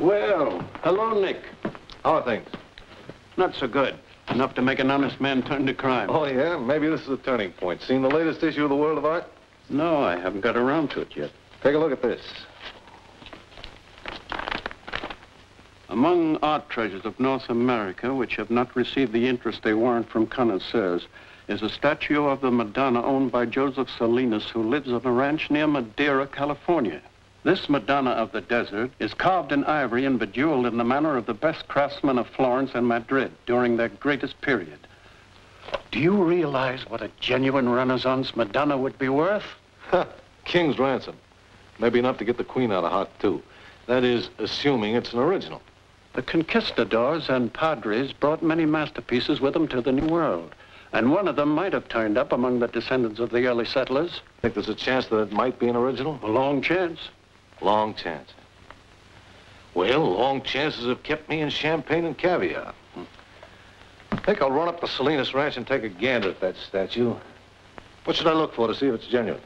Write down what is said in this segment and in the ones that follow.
Well, hello, Nick. How are things? Not so good. Enough to make an honest man turn to crime. Oh, yeah? Maybe this is a turning point. Seen the latest issue of the World of Art? No, I haven't got around to it yet. Take a look at this. Among art treasures of North America, which have not received the interest they warrant from connoisseurs, is a statue of the Madonna owned by Joseph Salinas, who lives on a ranch near Madera, California. This Madonna of the desert is carved in ivory and bejeweled in the manner of the best craftsmen of Florence and Madrid during their greatest period. Do you realize what a genuine Renaissance Madonna would be worth? King's ransom. Maybe enough to get the Queen out of hot, too. That is, assuming it's an original. The conquistadors and padres brought many masterpieces with them to the New World, and one of them might have turned up among the descendants of the early settlers. Think there's a chance that it might be an original? A long chance. Long chance. Well, long chances have kept me in champagne and caviar. I think I'll run up to Salinas Ranch and take a gander at that statue. What should I look for to see if it's genuine?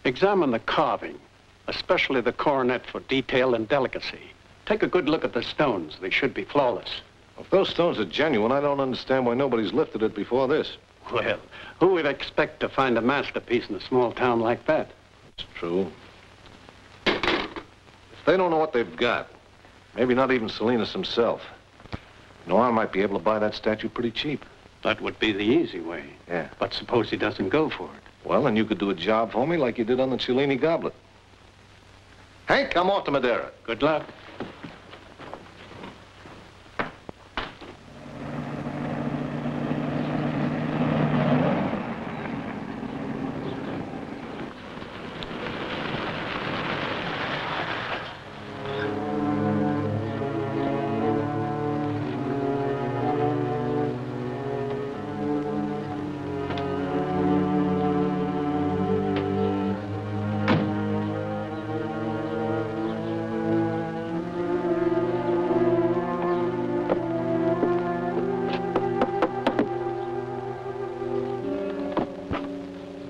Examine the carving, especially the coronet for detail and delicacy. Take a good look at the stones. They should be flawless. If those stones are genuine, I don't understand why nobody's lifted it before this. Well, who would expect to find a masterpiece in a small town like that? It's true. If they don't know what they've got, maybe not even Salinas himself, I might be able to buy that statue pretty cheap. That would be the easy way. Yeah. But suppose he doesn't go for it. Well, then you could do a job for me like you did on the Cellini goblet. Hank, I'm off to Madera. Good luck.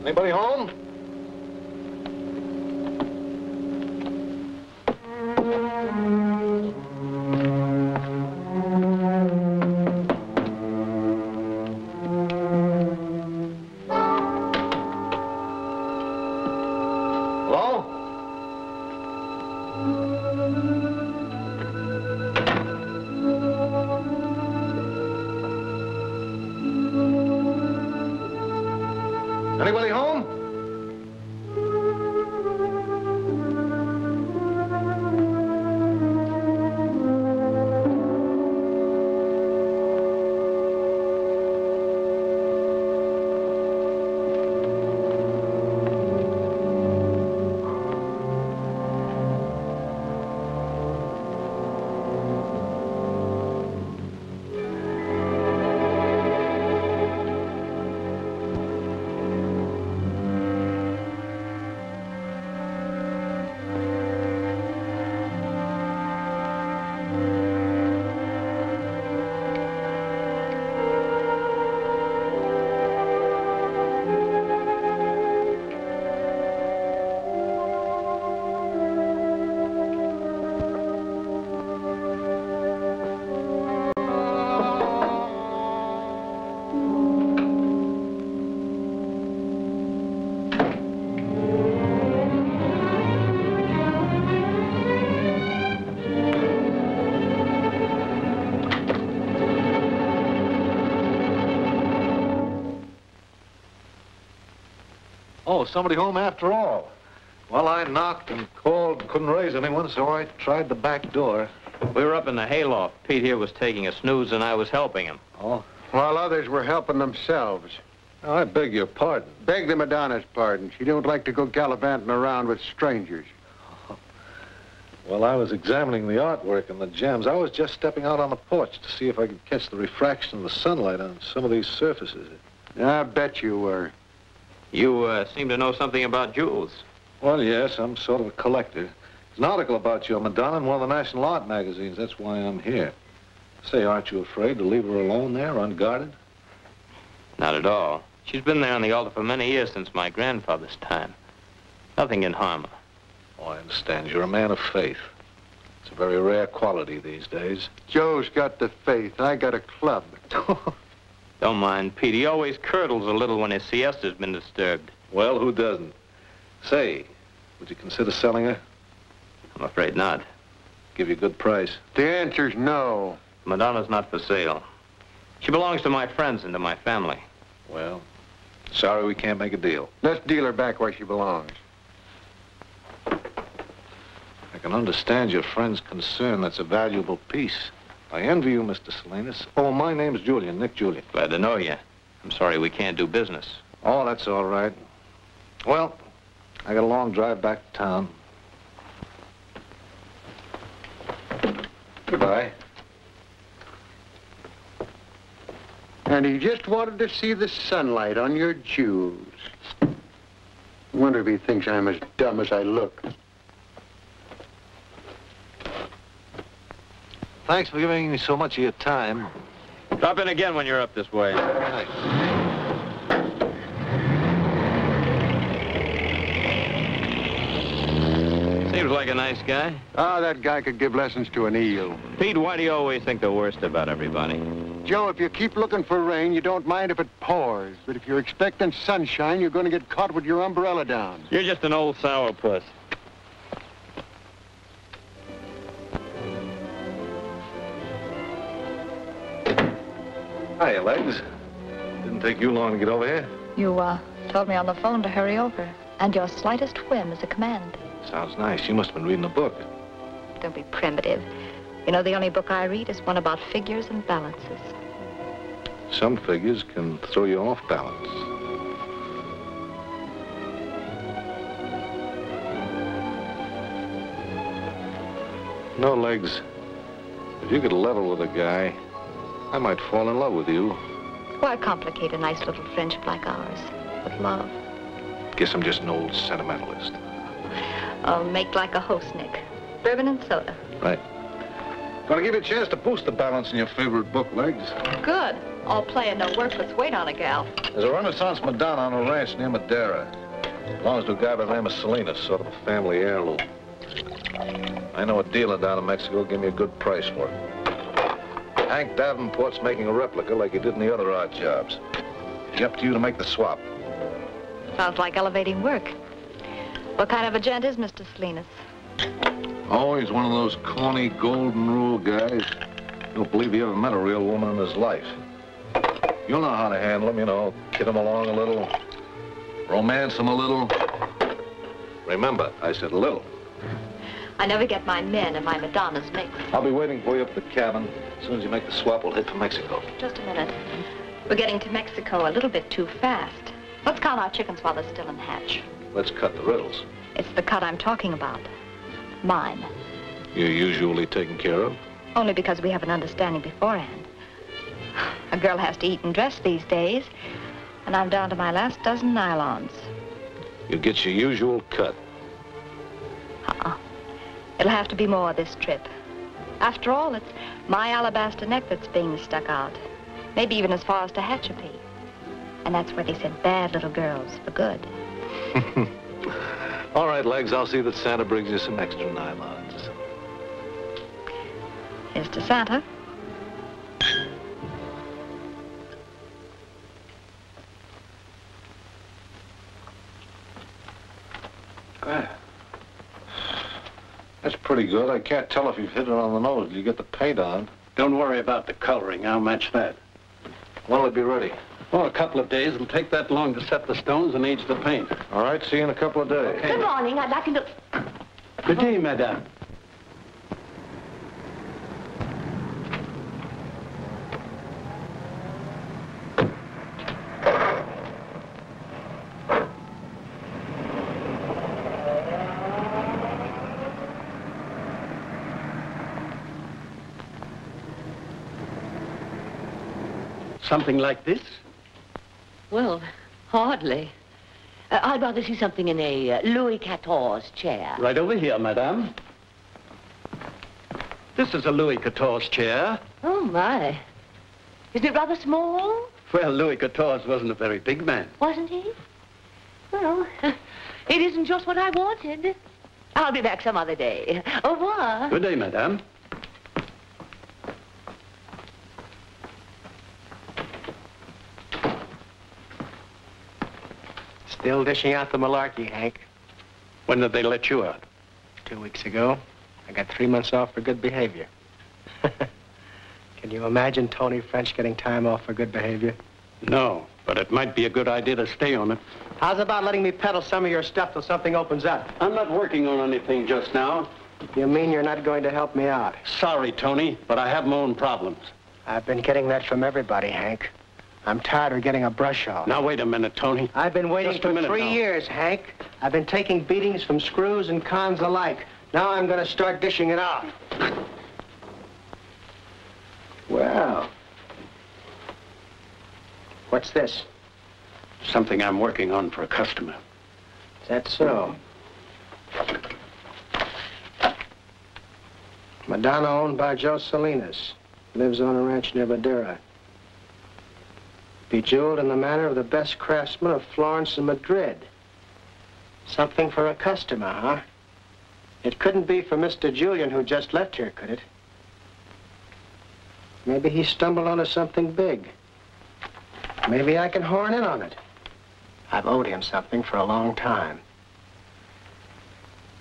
Anybody home? Hello? Anybody home? Oh, somebody home after all. Well, I knocked and called, couldn't raise anyone, so I tried the back door. We were up in the hayloft. Pete here was taking a snooze, and I was helping him. Oh? While others were helping themselves. Oh, I beg your pardon. Beg the Madonna's pardon. She don't like to go gallivanting around with strangers. Well, I was examining the artwork and the gems. I was just stepping out on the porch to see if I could catch the refraction of the sunlight on some of these surfaces. I bet you were. You seem to know something about jewels. Well, yes, I'm sort of a collector. There's an article about your Madonna in one of the national art magazines. That's why I'm here. Say, aren't you afraid to leave her alone there, unguarded? Not at all. She's been there on the altar for many years since my grandfather's time. Nothing can harm her. Oh, I understand. You're a man of faith. It's a very rare quality these days. Joe's got the faith. I got a club. Don't mind Pete. He always curdles a little when his siesta's been disturbed. Well, who doesn't? Say, would you consider selling her? I'm afraid not. Give you a good price. The answer's no. Madonna's not for sale. She belongs to my friends and to my family. Well, sorry we can't make a deal. Let's deal her back where she belongs. I can understand your friend's concern. That's a valuable piece. I envy you, Mr. Salinas. Oh, my name's Julian, Nick Julian. Glad to know you. I'm sorry we can't do business. Oh, that's all right. Well, I got a long drive back to town. Goodbye. And he just wanted to see the sunlight on your jewels. Wonder if he thinks I'm as dumb as I look. Thanks for giving me so much of your time. Drop in again when you're up this way. Thanks. Seems like a nice guy. Ah, that guy could give lessons to an eel. Pete, why do you always think the worst about everybody? Joe, if you keep looking for rain, you don't mind if it pours. But if you're expecting sunshine, you're going to get caught with your umbrella down. You're just an old sourpuss. Hiya, Legs. Didn't take you long to get over here. You, told me on the phone to hurry over. And your slightest whim is a command. Sounds nice. You must have been reading a book. Don't be primitive. You know, the only book I read is one about figures and balances. Some figures can throw you off balance. No, Legs. If you could level with a guy, I might fall in love with you. Why complicate a nice little friendship like ours with love? Guess I'm just an old sentimentalist. Oh, make like a host, Nick. Bourbon and soda. Right. Gonna give you a chance to boost the balance in your favorite book, Legs. Good. All play and no work puts weight on a gal. There's a Renaissance Madonna on a ranch near Madeira. Belongs to a guy by the name of Salinas, sort of a family heirloom. I know a dealer down in Mexico will give me a good price for it. Hank Davenport's making a replica like he did in the other odd jobs. It's up to you to make the swap. Sounds like elevating work. What kind of a gent is Mr. Salinas? Oh, he's one of those corny golden rule guys. Don't believe he ever met a real woman in his life. You'll know how to handle him, you know, kid him along a little, romance him a little. Remember, I said a little. I never get my men and my Madonnas mixed. I'll be waiting for you up at the cabin. As soon as you make the swap, we'll head for Mexico. Just a minute. We're getting to Mexico a little bit too fast. Let's count our chickens while they're still in hatch. Let's cut the riddles. It's the cut I'm talking about. Mine. You're usually taken care of? Only because we have an understanding beforehand. A girl has to eat and dress these days, and I'm down to my last dozen nylons. You get your usual cut. It'll have to be more this trip. After all, it's my alabaster neck that's being stuck out. Maybe even as far as to Hatchapee. And that's where they sent bad little girls for good. All right, Legs, I'll see that Santa brings you some extra nylons. Here's to Santa. That's pretty good. I can't tell if you've hit it on the nose. You get the paint on. Don't worry about the coloring. I'll match that. When'll it be ready? Well, a couple of days. It'll take that long to set the stones and age the paint. All right, see you in a couple of days. Okay. Good morning. I'd like to... Good day, madame. Something like this? Well, hardly. I'd rather see something in a Louis XIV chair. Right over here, madame. This is a Louis XIV chair. Oh, my. Isn't it rather small? Well, Louis XIV wasn't a very big man. Wasn't he? Well, it isn't just what I wanted. I'll be back some other day. Au revoir. Good day, madame. Still dishing out the malarkey, Hank. When did they let you out? 2 weeks ago. I got 3 months off for good behavior. Can you imagine Tony French getting time off for good behavior? No, but it might be a good idea to stay on it. How's about letting me peddle some of your stuff till something opens up? I'm not working on anything just now. You mean you're not going to help me out? Sorry, Tony, but I have my own problems. I've been getting that from everybody, Hank. I'm tired of getting a brush off. Now, wait a minute, Tony. I've been waiting Just a for minute 3 now. years, Hank. I've been taking beatings from screws and cons alike. Now I'm going to start dishing it out. Well. What's this? Something I'm working on for a customer. Is that so? Madonna, owned by Joe Salinas. Lives on a ranch near Madeira. Bejeweled in the manner of the best craftsmen of Florence and Madrid. Something for a customer, huh? It couldn't be for Mr. Julian, who just left here, could it? Maybe he stumbled onto something big. Maybe I can horn in on it. I've owed him something for a long time.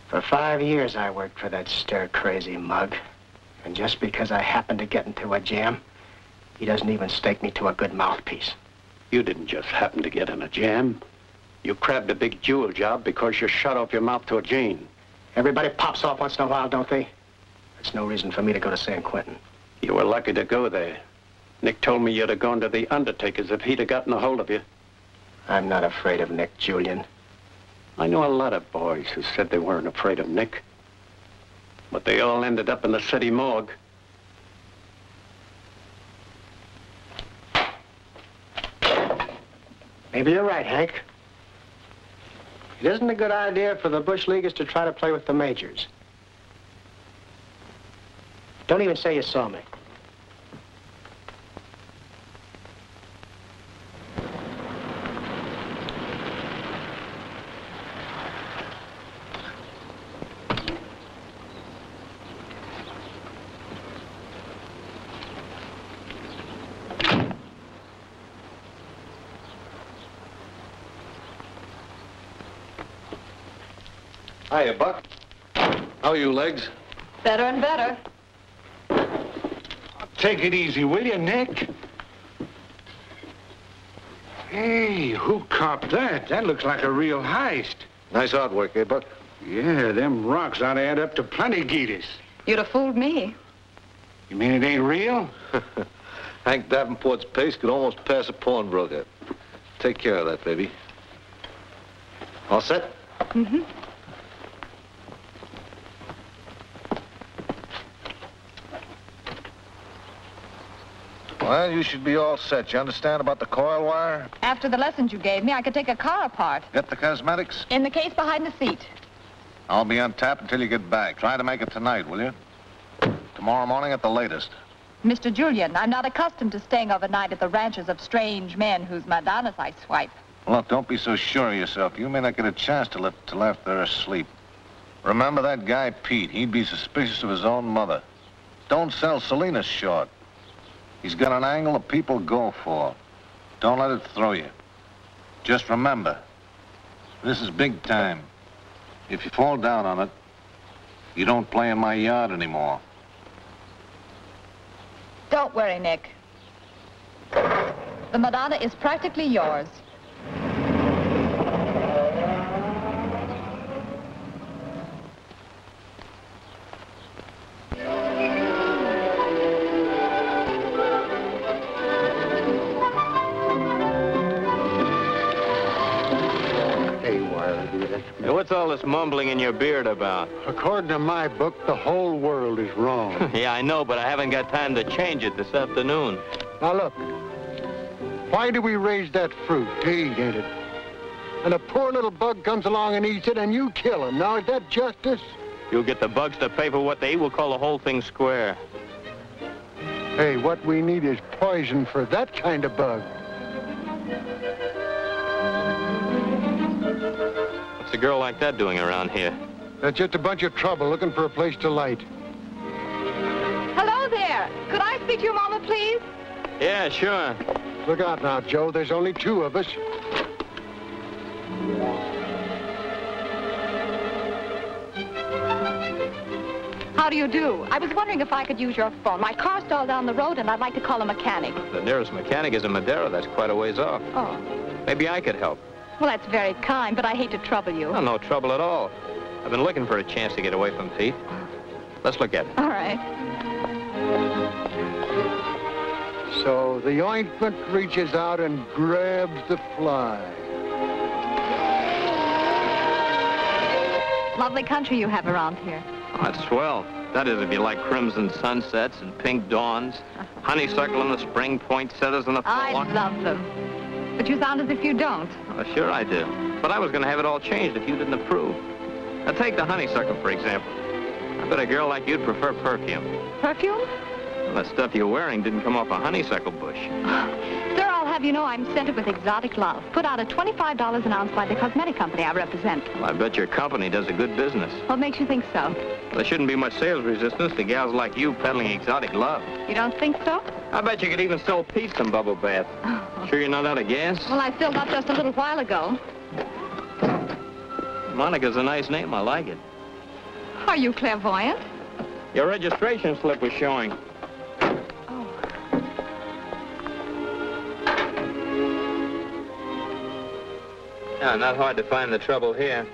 For 5 years, I worked for that stir-crazy mug. And just because I happened to get into a jam, he doesn't even stake me to a good mouthpiece. You didn't just happen to get in a jam. You crabbed a big jewel job because you shut off your mouth to a Jane. Everybody pops off once in a while, don't they? That's no reason for me to go to San Quentin. You were lucky to go there. Nick told me you'd have gone to the Undertaker's if he'd have gotten a hold of you. I'm not afraid of Nick, Julian. I know a lot of boys who said they weren't afraid of Nick. But they all ended up in the city morgue. Maybe you're right, Hank. It isn't a good idea for the Bush Leaguers to try to play with the majors. Don't even say you saw me. Hiya, Buck. How are you, Legs? Better and better. Take it easy, will you, Nick? Hey, who copped that? That looks like a real heist. Nice artwork, eh, Buck? Yeah, them rocks ought to add up to plenty, Geetus. You'd have fooled me. You mean it ain't real? Hank Davenport's pace could almost pass a pawnbroker. Take care of that, baby. All set? Mm-hmm. Well, you should be all set. You understand about the coil wire? After the lessons you gave me, I could take a car apart. Get the cosmetics? In the case behind the seat. I'll be on tap until you get back. Try to make it tonight, will you? Tomorrow morning at the latest. Mr. Julian, I'm not accustomed to staying overnight at the ranches of strange men whose Madonnas I swipe. Look, don't be so sure of yourself. You may not get a chance till after they're asleep. Remember that guy, Pete. He'd be suspicious of his own mother. Don't sell Salinas short. He's got an angle that people go for. Don't let it throw you. Just remember, this is big time. If you fall down on it, you don't play in my yard anymore. Don't worry, Nick. The Madonna is practically yours. Hey, what's all this mumbling in your beard about? According to my book, the whole world is wrong. Yeah, I know, but I haven't got time to change it this afternoon. Now look, why do we raise that fruit? To eat, ain't it? And a poor little bug comes along and eats it, and you kill him. Now, is that justice? You'll get the bugs to pay for what they eat. We'll call the whole thing square. Hey, what we need is poison for that kind of bug. What's a girl like that doing around here? That's just a bunch of trouble looking for a place to light. Hello there. Could I speak to your mama, please? Yeah, sure. Look out now, Joe. There's only two of us. How do you do? I was wondering if I could use your phone. My car's stalled down the road, and I'd like to call a mechanic. The nearest mechanic is in Madera. That's quite a ways off. Oh. Maybe I could help. Well, that's very kind, but I hate to trouble you. Oh, no trouble at all. I've been looking for a chance to get away from Pete. Let's look at it. All right. So the ointment reaches out and grabs the fly. Lovely country you have around here. Oh, that's swell. That is, if you like crimson sunsets and pink dawns, honeysuckle in the spring, poinsettias in the fall. I love them. But you sound as if you don't. Oh, sure I do. But I was going to have it all changed if you didn't approve. Now, take the honeysuckle, for example. I bet a girl like you'd prefer perfume. Perfume? Well, that stuff you're wearing didn't come off a honeysuckle bush. Sir, I'll have you know I'm scented with exotic love. Put out at $25 an ounce by the cosmetic company I represent. Well, I bet your company does a good business. What makes you think so? There shouldn't be much sales resistance to gals like you peddling exotic love. You don't think so? I bet you could even sell Pete some bubble bath. Sure you're not out of gas? Well, I filled up just a little while ago. Monica's a nice name. I like it. Are you clairvoyant? Your registration slip was showing. Oh. Yeah, not hard to find the trouble here.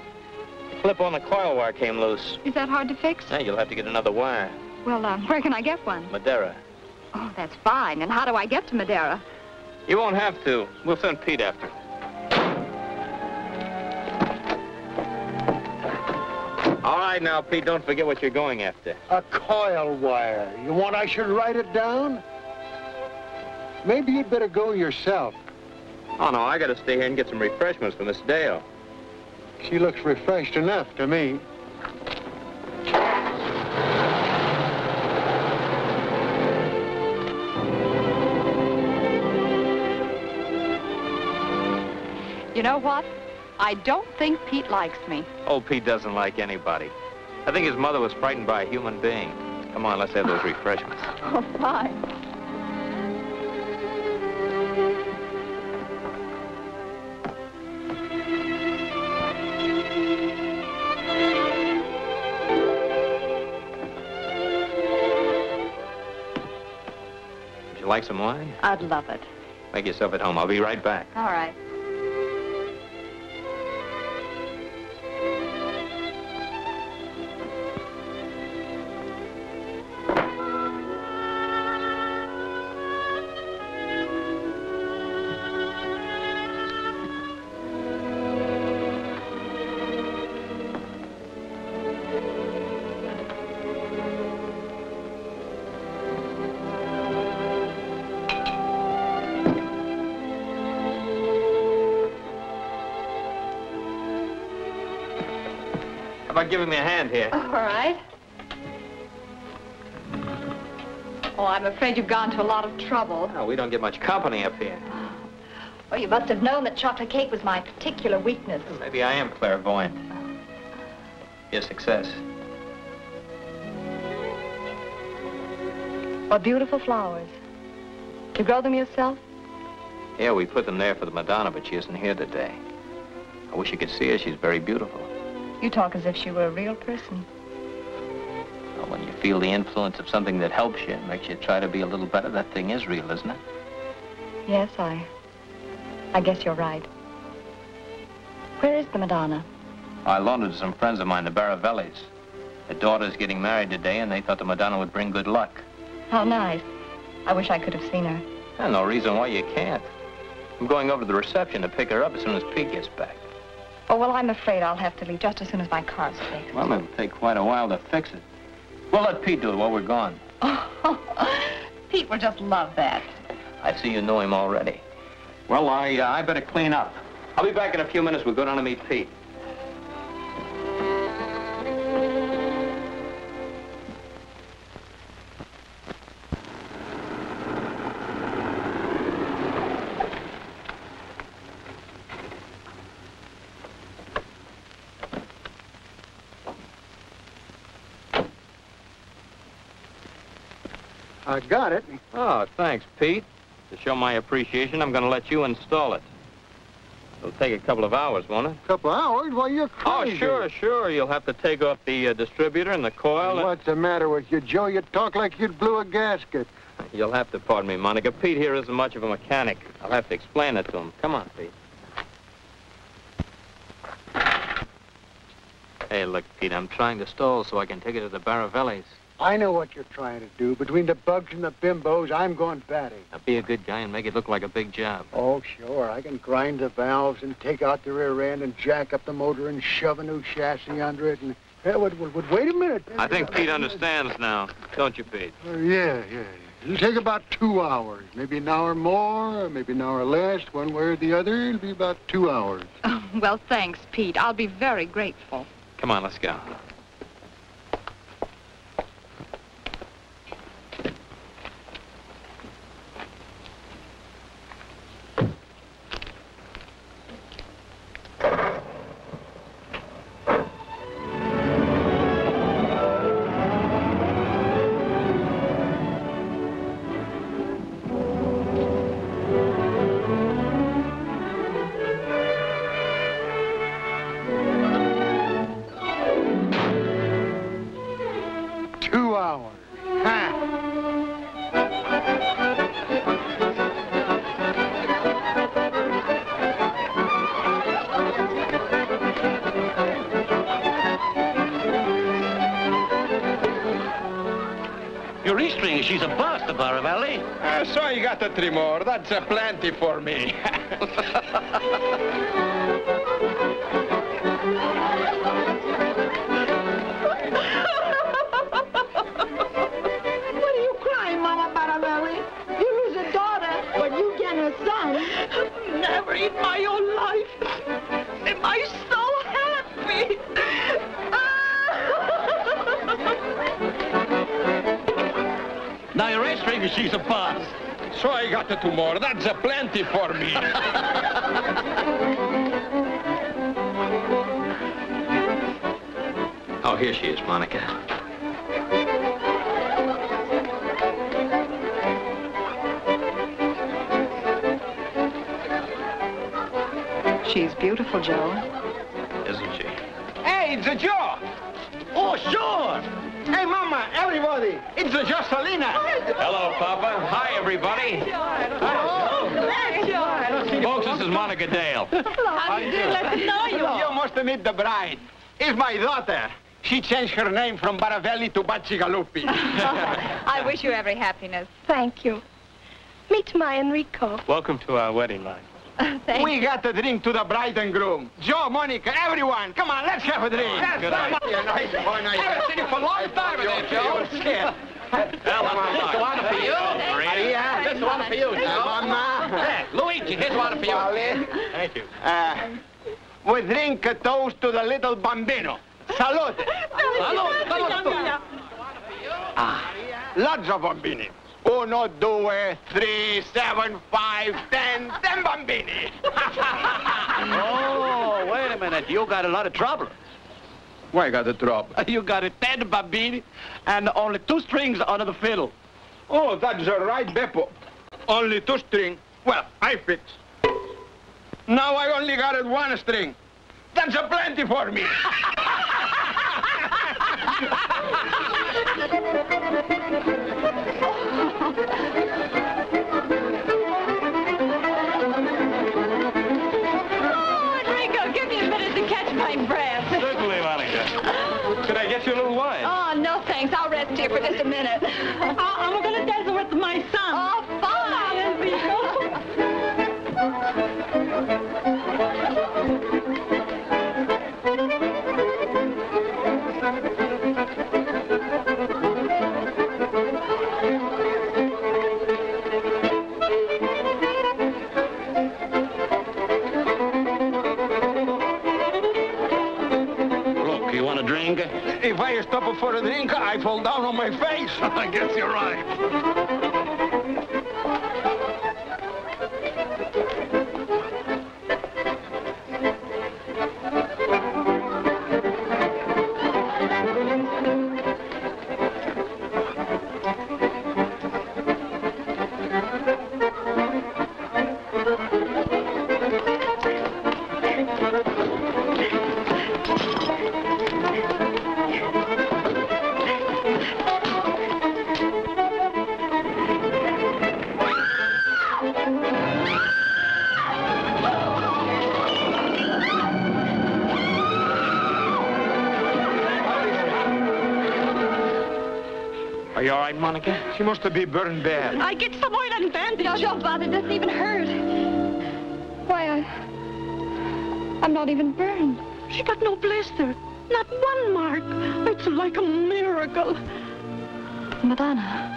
The clip on the coil wire came loose. Is that hard to fix? Yeah, you'll have to get another wire. Well, where can I get one? Madera. Oh, that's fine. And how do I get to Madera? You won't have to. We'll send Pete after. All right, now, Pete, don't forget what you're going after. A coil wire. You want I should write it down? Maybe you'd better go yourself. Oh, no, I got to stay here and get some refreshments for Miss Dale. She looks refreshed enough to me. You know what? I don't think Pete likes me. Oh, Pete doesn't like anybody. I think his mother was frightened by a human being. Come on, let's have those refreshments. Oh, fine. Would you like some wine? I'd love it. Make yourself at home. I'll be right back. All right. How about giving me a hand here? All right. Oh, I'm afraid you've gone to a lot of trouble. Oh, we don't get much company up here. Well, you must have known that chocolate cake was my particular weakness. Maybe I am clairvoyant. Your success. What beautiful flowers. You grow them yourself? Yeah, we put them there for the Madonna, but she isn't here today. I wish you could see her. She's very beautiful. You talk as if she were a real person. Well, when you feel the influence of something that helps you and makes you try to be a little better, that thing is real, isn't it? Yes, I guess you're right. Where is the Madonna? I loaned it to some friends of mine, the Baravellis. Their daughter's getting married today, and they thought the Madonna would bring good luck. How nice. I wish I could have seen her. There's no reason why you can't. I'm going over to the reception to pick her up as soon as Pete gets back. Oh, well, I'm afraid I'll have to leave just as soon as my car's fixed. Well, it'll take quite a while to fix it. We'll let Pete do it while we're gone. Pete will just love that. I see you know him already. Well, I better clean up. I'll be back in a few minutes. We'll go down to meet Pete. I got it. Oh, thanks, Pete. To show my appreciation, I'm going to let you install it. It'll take a couple of hours, won't it? A couple hours? Why, you're Oh, crazy. sure. You'll have to take off the distributor and the coil. What's the matter with you, Joe? You talk like you'd blew a gasket. You'll have to pardon me, Monica. Pete here isn't much of a mechanic. I'll have to explain it to him. Come on, Pete. Hey, look, Pete, I'm trying to stall so I can take it to the Baravellis. I know what you're trying to do. Between the bugs and the bimbos, I'm going batty. Now, be a good guy and make it look like a big job. Oh, sure. I can grind the valves and take out the rear end and jack up the motor and shove a new chassis under it and... wait a minute. I think Pete understands now. Don't you, Pete? Yeah. It'll take about 2 hours. Maybe an hour more, maybe an hour less. One way or the other, it'll be about 2 hours. Oh, well, thanks, Pete. I'll be very grateful. Come on, let's go. Your E-string, she's a bust, the Baravelli. So you got the 3 more. That's plenty for me. What are you crying, Mama Baravelli? You lose a daughter, but you get a son. Never in my own life am I so happy. Now your E-string, she's a bust. So I got the 2 more. That's plenty for me. Oh, here she is, Monica. She's beautiful, Joe. Isn't she? Hey, it's Joe. Oh, sure. Hey, Mama, everybody. It's Joe Salina. Hello, Papa. Hi, everybody. Folks, this is Monica Dale. How do you do? Let's know you. You must meet the bride. It's my daughter. She changed her name from Baravelli to Bacigalupi. I wish you every happiness. Thank you. Meet my Enrico. Welcome to our wedding night. Thank We got a drink to the bride and groom. Joe, Monica, everyone. Come on, let's have a drink. Good night. Haven't seen you for a long time, Joe. This one for you. Maria. This one for you, Joe. Mama. Hey, Luigi, here's one for you. Wally. Thank you. We drink a toast to the little bambino. Salute. Salute. Lots of bambini. 1, 2, 3, 7, 5, 10 bambini. Oh, wait a minute. You got a lot of trouble. Why got the trouble? You got a 10 bambini and only 2 strings under the fiddle. Oh, that's right, Beppo. Only 2 string. Well, I fix. Now I only got it 1 string. That's plenty for me. Enrico, give me a minute to catch my breath. Certainly, Monica. Could I get you a little wine? Oh, no, thanks. I'll rest here for just a minute. I'm going to dance with my son. Oh, fine. Enrico. Look, you want a drink? If I stop for a drink, I fall down on my face. I guess you're right. right, Monica? She must have been burned bad. I get some oil and bandage. No, don't bother. It doesn't even hurt. Why, I'm not even burned. She got no blister. Not one mark. It's like a miracle. Madonna.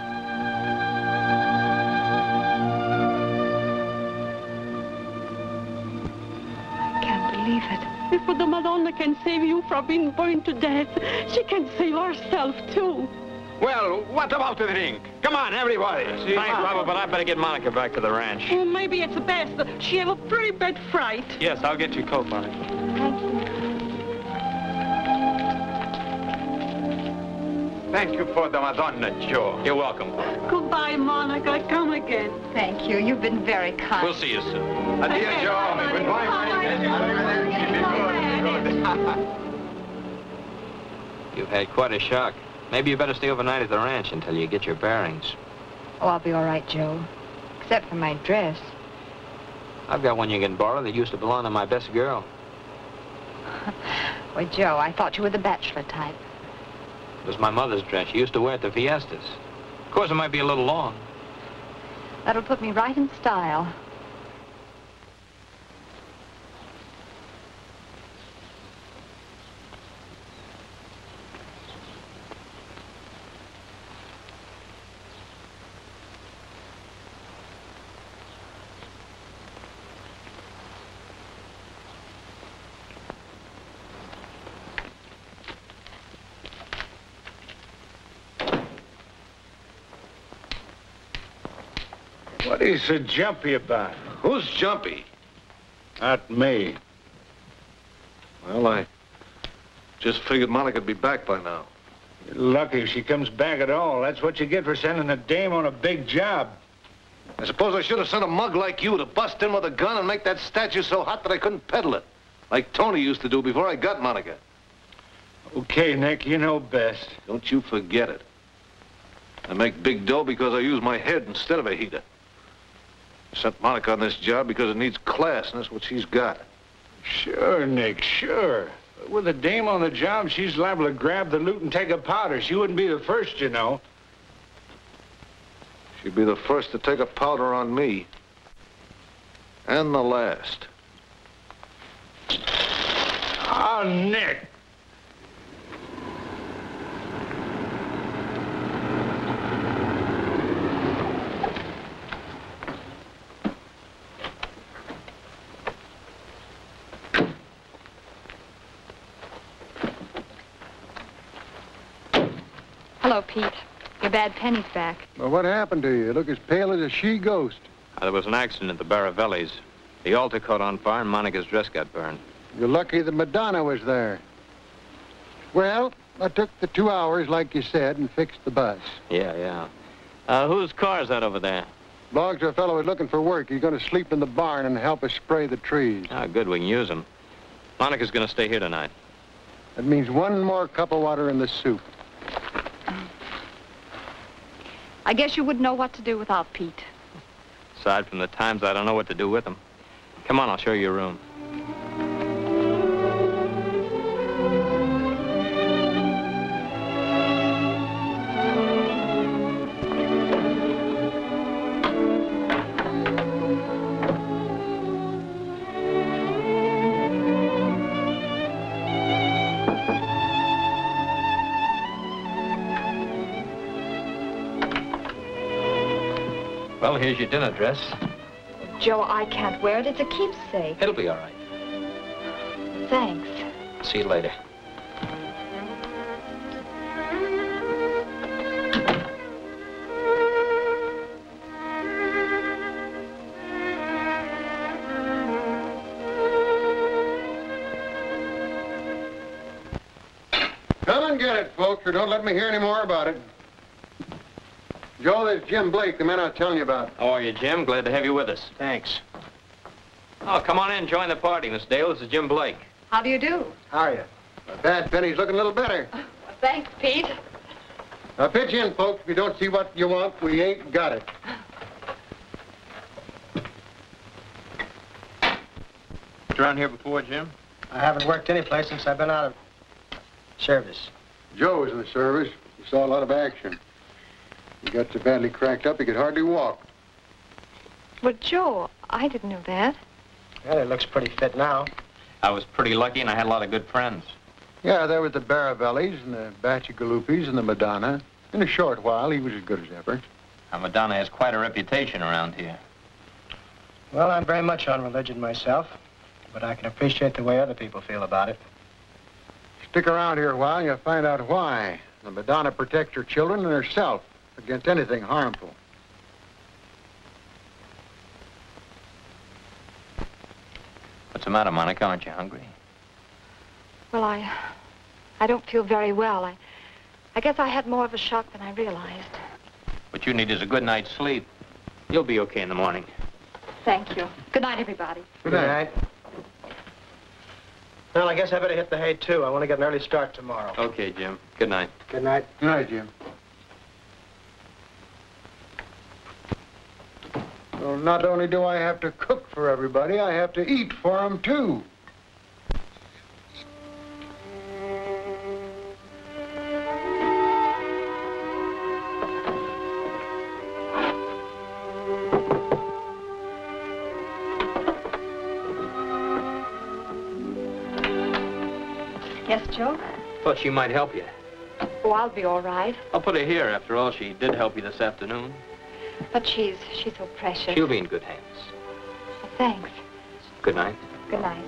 I can't believe it. If the Madonna can save you from being burned to death, she can save herself, too. Well, what about the drink? Come on, everybody. Thanks, Robert, but I better get Monica back to the ranch. Oh, maybe it's best. She have a pretty bad fright. Yes, I'll get you a coat, Monica. Thank you. Thank you for the Madonna, Joe. You're welcome. Goodbye, Monica. Come again. Thank you. You've been very kind. We'll see you soon. Adieu, Joe. Goodbye. You've had quite a shock. Maybe you better stay overnight at the ranch until you get your bearings. Oh, I'll be all right, Joe. Except for my dress. I've got one you can borrow that used to belong to my best girl. Well, Joe, I thought you were the bachelor type. It was my mother's dress. She used to wear it to fiestas. Of course, it might be a little long. That'll put me right in style. What is so jumpy about? Who's jumpy? Not me. Well, I just figured Monica'd be back by now. You're lucky if she comes back at all. That's what you get for sending a dame on a big job. I suppose I should have sent a mug like you to bust in with a gun and make that statue so hot that I couldn't peddle it. Like Tony used to do before I got Monica. Okay, Nick, you know best. Don't you forget it. I make big dough because I use my head instead of a heater. I sent Monica on this job because it needs class, and that's what she's got. Sure, Nick, sure. But with a dame on the job, she's liable to grab the loot and take a powder. She wouldn't be the first, you know. She'd be the first to take a powder on me. And the last. Oh, Nick. Hello, Pete. Your bad penny's back. Well, what happened to you? You look as pale as a she-ghost. There was an accident at the Baravellis. The altar caught on fire and Monica's dress got burned. You're lucky the Madonna was there. Well, I took the 2 hours, like you said, and fixed the bus. Yeah. Whose car is that over there? Belongs to a fellow who's looking for work. He's going to sleep in the barn and help us spray the trees. Ah, good. We can use him. Monica's going to stay here tonight. That means one more cup of water in the soup. I guess you wouldn't know what to do without Pete. Aside from the times I don't know what to do with him. Come on, I'll show you your room. Well, here's your dinner dress. Joe, I can't wear it. It's a keepsake. It'll be all right. Thanks. See you later. Come and get it, folks, or don't let me hear any more about it. Joe, there's Jim Blake, the man I was telling you about. How are you, Jim? Glad to have you with us. Thanks. Oh, come on in. Join the party, Miss Dale. This is Jim Blake. How do you do? How are you? My bad penny's looking a little better. Well, thanks, Pete. Now, pitch in, folks. If you don't see what you want, we ain't got it. You around here before, Jim? I haven't worked any place since I've been out of service. Joe was in the service. He saw a lot of action. got so badly cracked up he could hardly walk. Well, Joe, I didn't know that. Well, it looks pretty fit now. I was pretty lucky, and I had a lot of good friends. Yeah, there was the Baravellis and the Baccigalupis and the Madonna. In a short while, he was as good as ever. Now, Madonna has quite a reputation around here. Well, I'm very much on religion myself, but I can appreciate the way other people feel about it. Stick around here a while and you'll find out why. The Madonna protects her children and herself against anything harmful. What's the matter, Monica? Aren't you hungry? Well, I don't feel very well. I guess I had more of a shock than I realized. What you need is a good night's sleep. You'll be okay in the morning. Thank you. Good night, everybody. Good night. Well, I guess I better hit the hay, too. I want to get an early start tomorrow. Okay, Jim. Good night. Good night. Good night, Jim. Well, not only do I have to cook for everybody, I have to eat for them, too. Yes, Joe? Thought she might help you. Oh, I'll be all right. I'll put her here. After all, she did help you this afternoon. But she's so precious. She'll be in good hands. Thanks. Good night. Good night.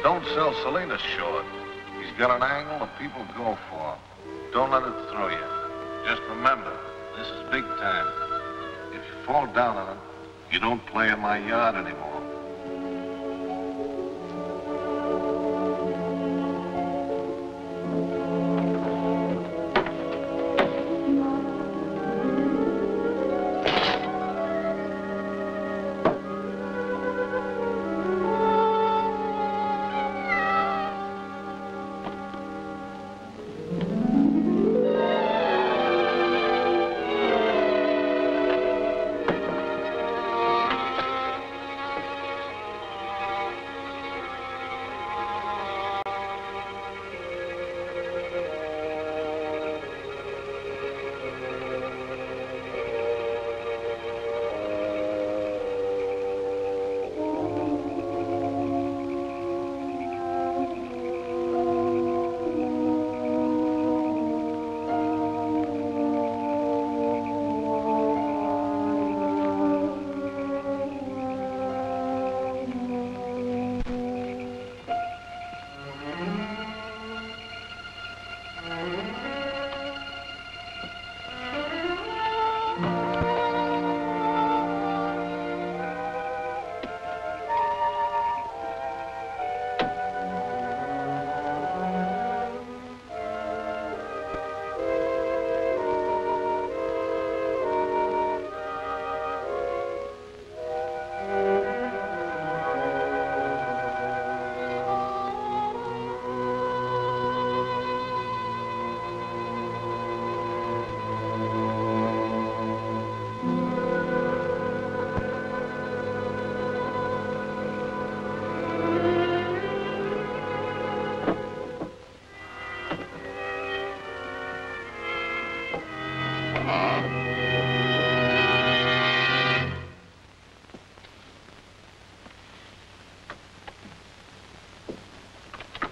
Don't sell Salinas short. He's got an angle that people go for. Don't let it throw you. Just remember, this is big time. If you fall down on it, you don't play in my yard anymore.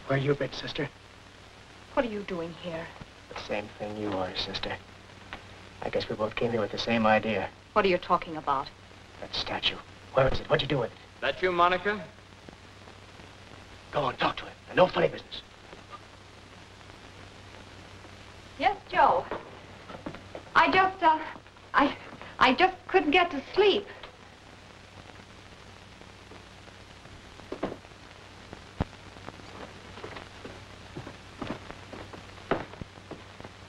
Where you been, sister? What are you doing here? The same thing you are, sister. I guess we both came here with the same idea. What are you talking about? That statue. Where is it? What'd you do with it? That you, Monica? Go on, talk to him. No funny business. Yes, Joe. I just couldn't get to sleep.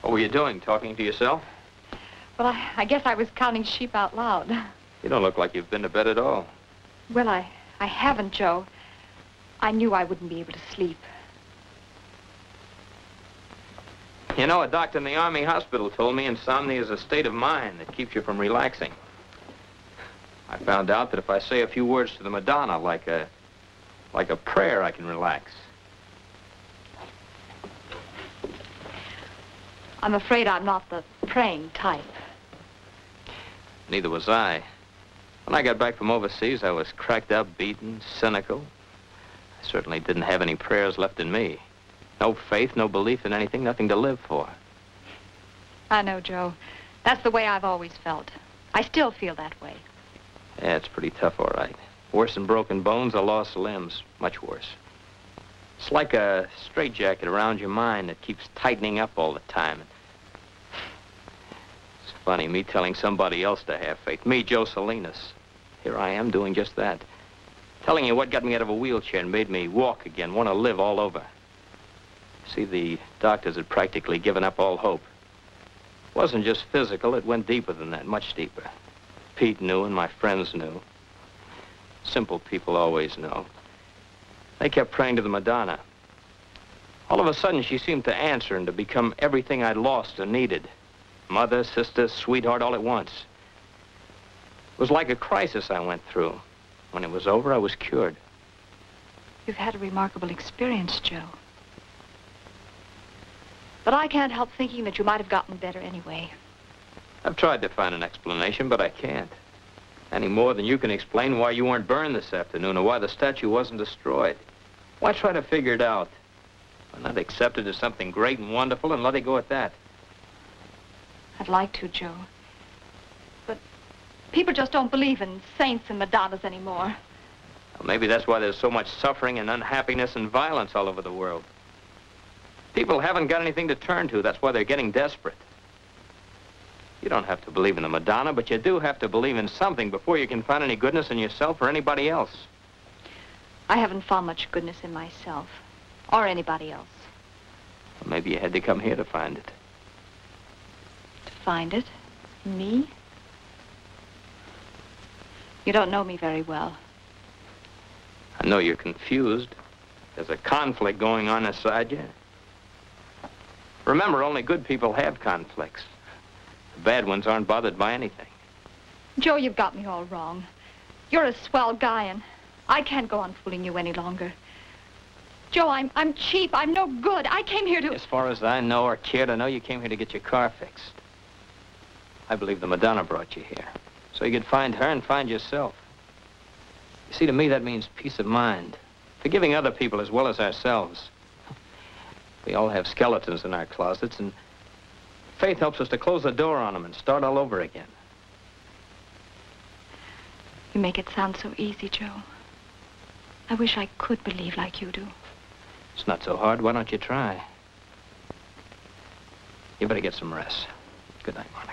What were you doing, talking to yourself? Well, I guess I was counting sheep out loud. You don't look like you've been to bed at all. Well, I haven't, Joe. I knew I wouldn't be able to sleep. You know, a doctor in the Army hospital told me insomnia is a state of mind that keeps you from relaxing. I found out that if I say a few words to the Madonna, like a prayer, I can relax. I'm afraid I'm not the praying type. Neither was I. When I got back from overseas, I was cracked up, beaten, cynical. I certainly didn't have any prayers left in me. No faith, no belief in anything, nothing to live for. I know, Joe. That's the way I've always felt. I still feel that way. Yeah, it's pretty tough, all right. Worse than broken bones or lost limbs. Much worse. It's like a straitjacket around your mind that keeps tightening up all the time. It's funny, me telling somebody else to have faith. Me, Joe Salinas. Here I am doing just that. Telling you what got me out of a wheelchair and made me walk again, want to live all over. See, the doctors had practically given up all hope. It wasn't just physical, it went deeper than that, much deeper. Pete knew and my friends knew. Simple people always know. They kept praying to the Madonna. All of a sudden, she seemed to answer and to become everything I'd lost or needed. Mother, sister, sweetheart, all at once. It was like a crisis I went through. When it was over, I was cured. You've had a remarkable experience, Joe. But I can't help thinking that you might have gotten better anyway. I've tried to find an explanation, but I can't. Any more than you can explain why you weren't burned this afternoon or why the statue wasn't destroyed. Why try to figure it out? Why not accept it as something great and wonderful and let it go at that? I'd like to, Joe. But people just don't believe in saints and Madonnas anymore. Well, maybe that's why there's so much suffering and unhappiness and violence all over the world. People haven't got anything to turn to. That's why they're getting desperate. You don't have to believe in the Madonna, but you do have to believe in something before you can find any goodness in yourself or anybody else. I haven't found much goodness in myself or anybody else. Well, maybe you had to come here to find it. To find it? Me? You don't know me very well. I know you're confused. There's a conflict going on inside you. Remember, only good people have conflicts. The bad ones aren't bothered by anything. Joe, you've got me all wrong. You're a swell guy, and I can't go on fooling you any longer. Joe, I'm cheap. I'm no good. I came here to... As far as I know or care to know, you came here to get your car fixed. I believe the Madonna brought you here, so you could find her and find yourself. You see, to me, that means peace of mind. Forgiving other people as well as ourselves. We all have skeletons in our closets, and faith helps us to close the door on them and start all over again. You make it sound so easy, Joe. I wish I could believe like you do. It's not so hard. Why don't you try? You better get some rest. Good night, Monica.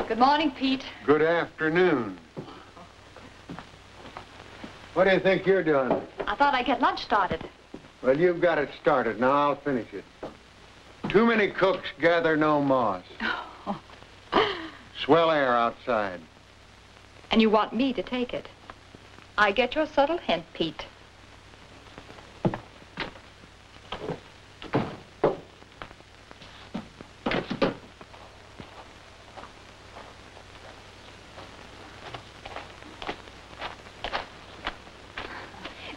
Good morning, Pete. Good afternoon. What do you think you're doing? I thought I'd get lunch started. Well, you've got it started. Now I'll finish it. Too many cooks gather no moss. Swell air outside. And you want me to take it. I get your subtle hint, Pete.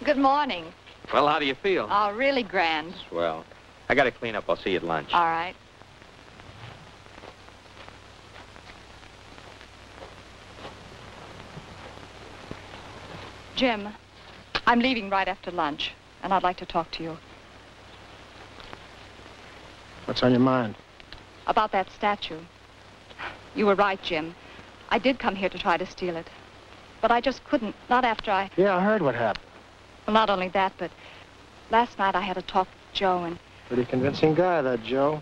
Good morning. Well, how do you feel? Oh, really grand. Swell. I gotta clean up. I'll see you at lunch. All right. Jim, I'm leaving right after lunch, and I'd like to talk to you. What's on your mind? About that statue. You were right, Jim. I did come here to try to steal it. But I just couldn't, not after I... Yeah, I heard what happened. Well, not only that, but last night I had a talk with Joe, and Pretty convincing guy, that Joe.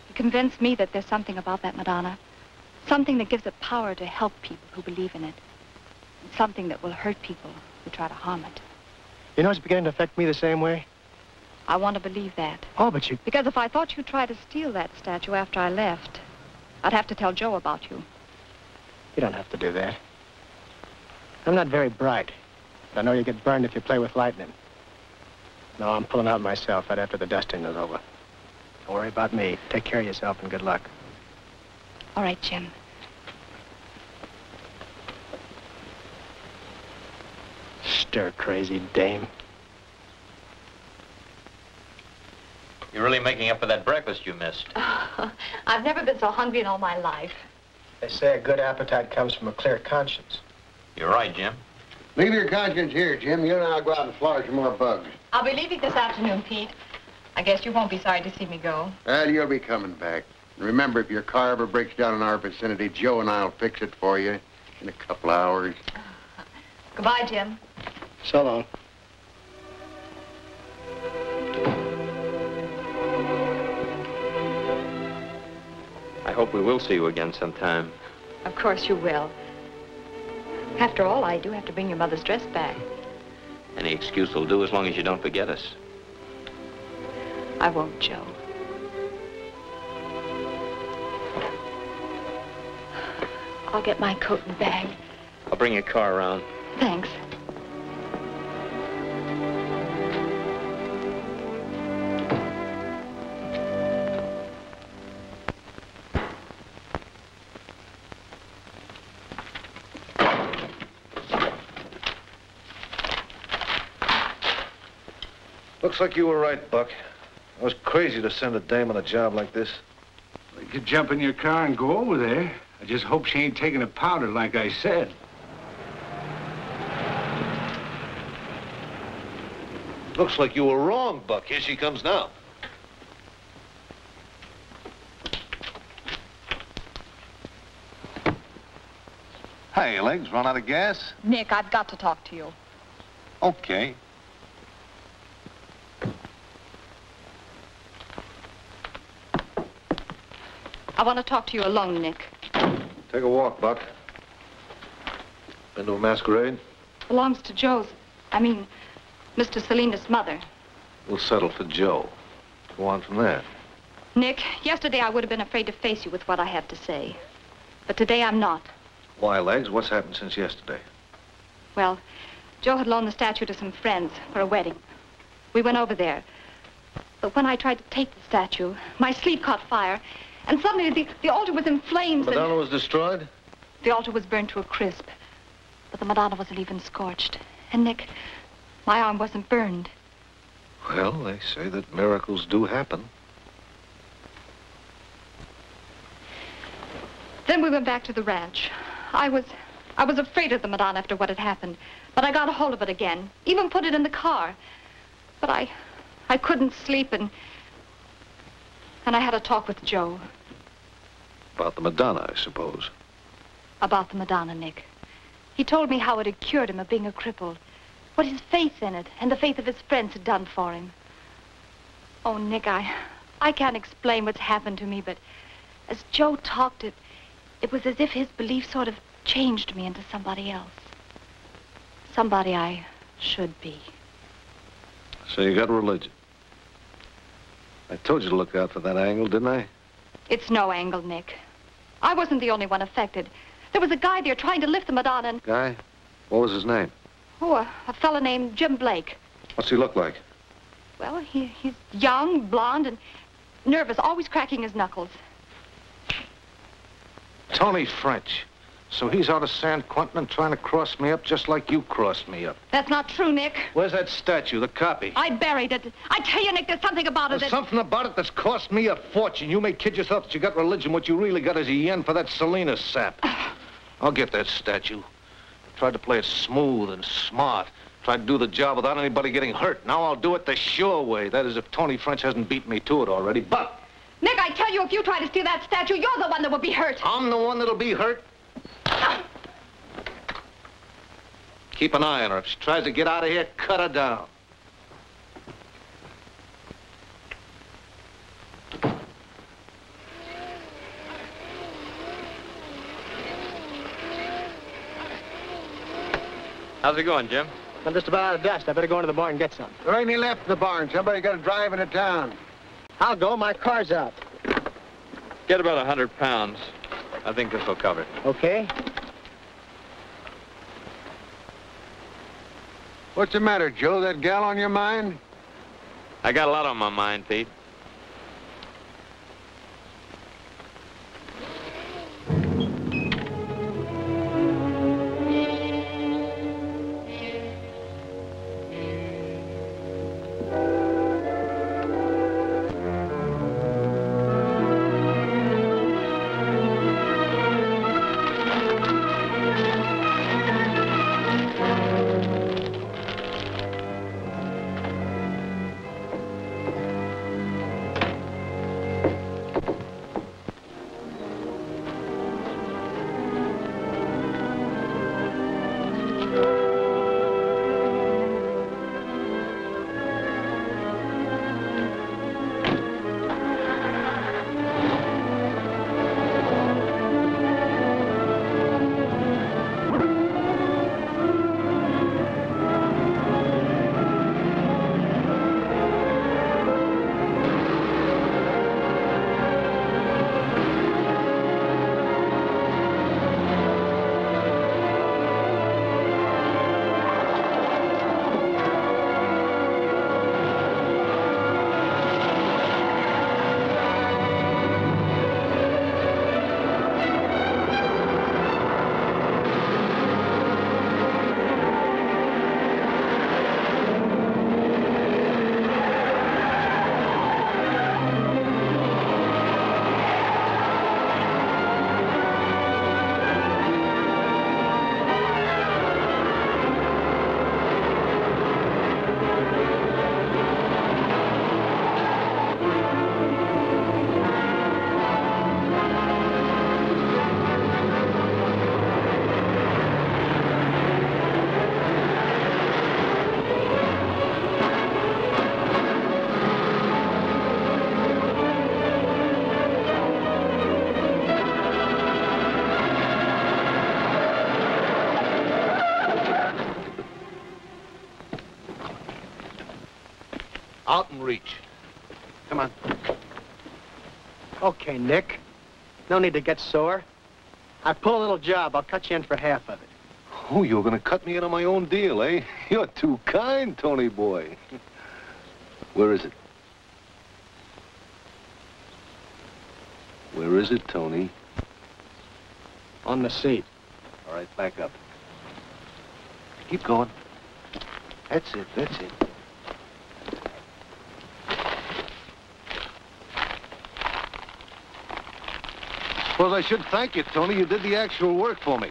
he convinced me that there's something about that Madonna. Something that gives it power to help people who believe in it. And something that will hurt people who try to harm it. You know, it's beginning to affect me the same way. I want to believe that. Oh, but you... Because if I thought you'd try to steal that statue after I left, I'd have to tell Joe about you. You don't have to do that. I'm not very bright. But I know you get burned if you play with lightning. No, I'm pulling out myself right after the dusting is over. Don't worry about me. Take care of yourself and good luck. All right, Jim. Stir-crazy dame. You're really making up for that breakfast you missed. I've never been so hungry in all my life. They say a good appetite comes from a clear conscience. You're right, Jim. Leave your conscience here, Jim. You and I'll go out and flourish some more bugs. I'll be leaving this afternoon, Pete. I guess you won't be sorry to see me go. Well, you'll be coming back. Remember, if your car ever breaks down in our vicinity, Joe and I'll fix it for you in a couple hours. Goodbye, Jim. So long. I hope we will see you again sometime. Of course you will. After all, I do have to bring your mother's dress back. Any excuse will do as long as you don't forget us. I won't, Joe. I'll get my coat and bag. I'll bring your car around. Thanks. Looks like you were right, Buck. I was crazy to send a dame on a job like this. You could jump in your car and go over there. I just hope she ain't taking a powder like I said. Looks like you were wrong, Buck. Here she comes now. Hey, Legs, run out of gas? Nick, I've got to talk to you. Okay. I want to talk to you alone, Nick. Take a walk, Buck. Been to a masquerade? Belongs to Joe's, Mr. Salinas' mother. We'll settle for Joe. Go on from there. Nick, yesterday I would have been afraid to face you with what I have to say. But today I'm not. Why, Legs? What's happened since yesterday? Well, Joe had loaned the statue to some friends for a wedding. We went over there. But when I tried to take the statue, my sleeve caught fire, and suddenly the altar was in flames. The Madonna was destroyed? The altar was burned to a crisp. But the Madonna wasn't even scorched. And Nick, my arm wasn't burned. Well, they say that miracles do happen. Then we went back to the ranch. I was afraid of the Madonna after what had happened. But I got a hold of it again, even put it in the car. But I couldn't sleep, and I had a talk with Joe. About the Madonna, I suppose. About the Madonna, Nick. He told me how it had cured him of being a cripple, what his faith in it and the faith of his friends had done for him. Oh, Nick, I can't explain what's happened to me, but as Joe talked, it It was as if his belief sort of changed me into somebody else. Somebody I should be. So you got religion. I told you to look out for that angle, didn't I? It's no angle, Nick. I wasn't the only one affected. There was a guy there trying to lift the Madonna and... Guy? What was his name? Oh, a fella named Jim Blake. What's he look like? Well, he's young, blonde, and nervous, always cracking his knuckles. Tony French. So he's out of San Quentin and trying to cross me up just like you crossed me up. That's not true, Nick. Where's that statue, the copy? I buried it. I tell you, Nick, there's something about it There's something about it that's cost me a fortune. You may kid yourself that you got religion. What you really got is a yen for that Salinas sap. I'll get that statue. I tried to play it smooth and smart. Tried to do the job without anybody getting hurt. Now I'll do it the sure way. That is, if Tony French hasn't beat me to it already. But... Nick, I tell you, if you try to steal that statue, you're the one that will be hurt. I'm the one that'll be hurt? Keep an eye on her. If she tries to get out of here, cut her down. How's it going, Jim? I'm just about out of dust. I better go into the barn and get some. There ain't any left in the barn. Somebody got to drive into town. I'll go. My car's out. Get about 100 pounds. I think this will cover it. Okay. What's the matter, Joe? That gal on your mind? I got a lot on my mind, Pete. Out and reach. Come on. Okay, Nick. No need to get sore. I pull a little job. I'll cut you in for half of it. Oh, you're gonna cut me in on my own deal, eh? You're too kind, Tony boy. Where is it? Where is it, Tony? On the seat. All right, back up. Keep going. That's it, that's it. Suppose I should thank you, Tony. You did the actual work for me.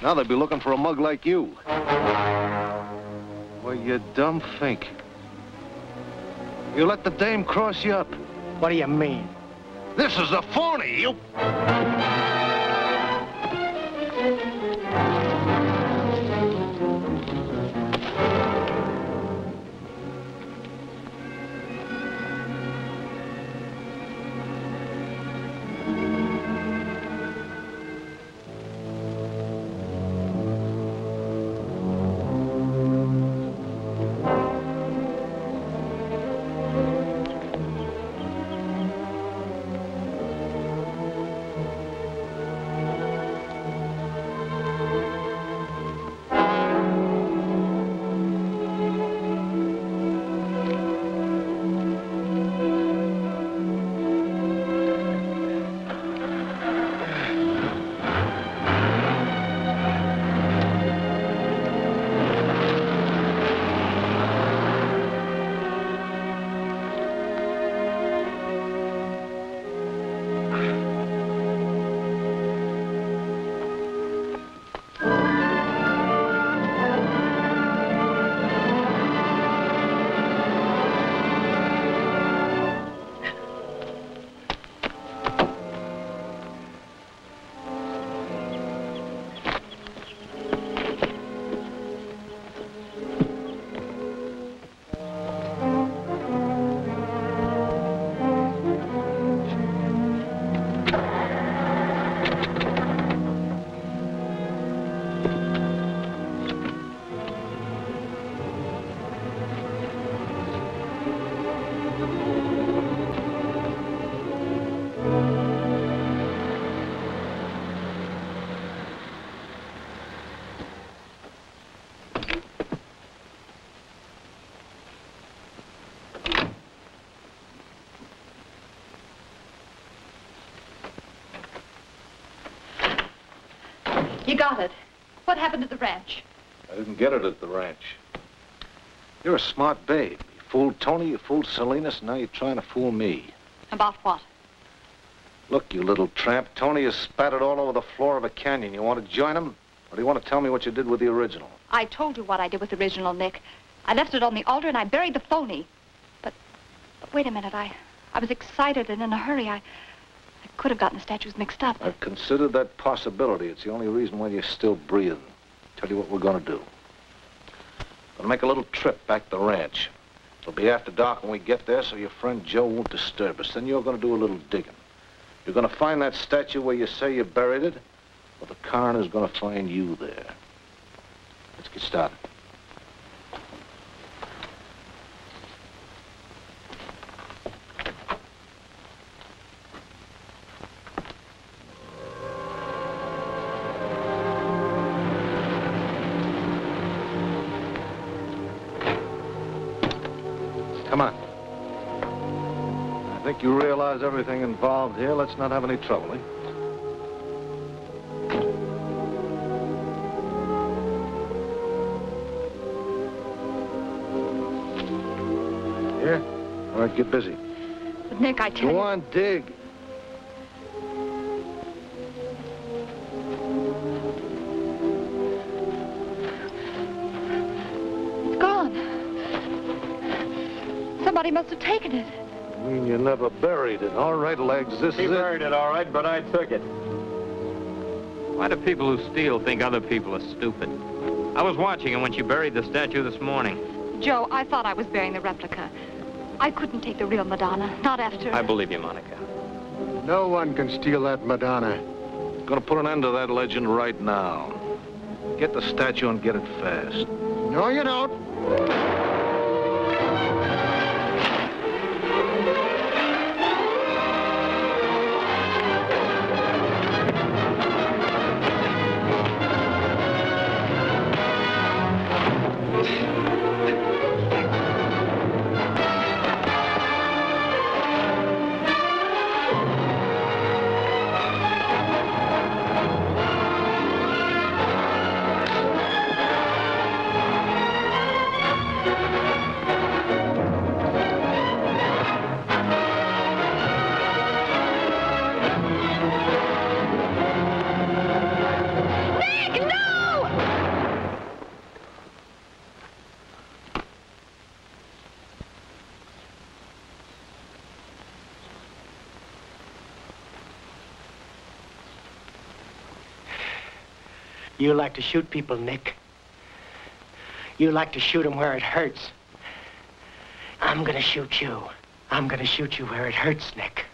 Now they'll be looking for a mug like you. Well, you dumb fink. You let the dame cross you up. What do you mean? This is a phony, you... You got it. What happened at the ranch? I didn't get it at the ranch. You're a smart babe. You fooled Tony, you fooled Salinas, and now you're trying to fool me. About what? Look, you little tramp, Tony is spattered all over the floor of a canyon. You want to join him? Or do you want to tell me what you did with the original? I told you what I did with the original, Nick. I left it on the altar and I buried the phony. But wait a minute, I was excited and in a hurry. I could have gotten the statues mixed up. I've considered that possibility. It's the only reason why you're still breathing. Tell you what we're going to do. We'll make a little trip back to the ranch. It'll be after dark when we get there, so your friend Joe won't disturb us. Then you're going to do a little digging. You're going to find that statue where you say you buried it, or the coroner's going to find you there. Let's get started. Come on. I think you realize everything involved here. Let's not have any trouble, eh? Here? All right, get busy. But Nick, I tell you... Go on, dig. It's gone. Somebody must have taken it. I mean, you never buried it. All right, Legs, this He is buried it, all right, but I took it. Why do people who steal think other people are stupid? I was watching her when she buried the statue this morning. Joe, I thought I was burying the replica. I couldn't take the real Madonna, not after... I believe you, Monica. No one can steal that Madonna. Gonna put an end to that legend right now. Get the statue and get it fast. No, you don't. You like to shoot people, Nick. You like to shoot them where it hurts. I'm gonna shoot you. I'm gonna shoot you where it hurts, Nick.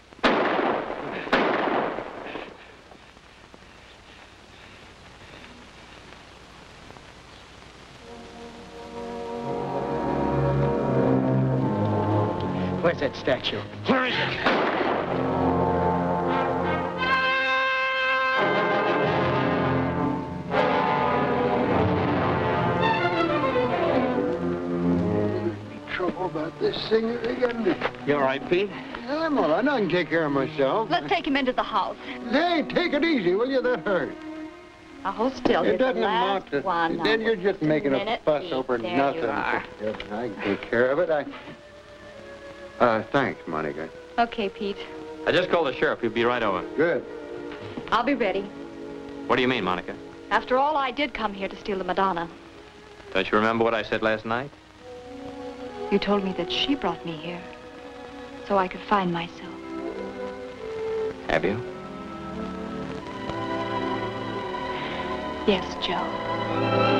Where's that statue? Where is it? About this singer again. You all right, Pete? I'm all right. I can take care of myself. Let's take him into the house. Hey, take it easy, will you? That hurts. Now, hold still. It doesn't amount to... One. Then you're just making a fuss over there nothing. You are. I can take care of it. Thanks, Monica. Okay, Pete. I just called the sheriff. He'll be right over. Good. I'll be ready. What do you mean, Monica? After all, I did come here to steal the Madonna. Don't you remember what I said last night? You told me that she brought me here, so I could find myself. Have you? Yes, Joe.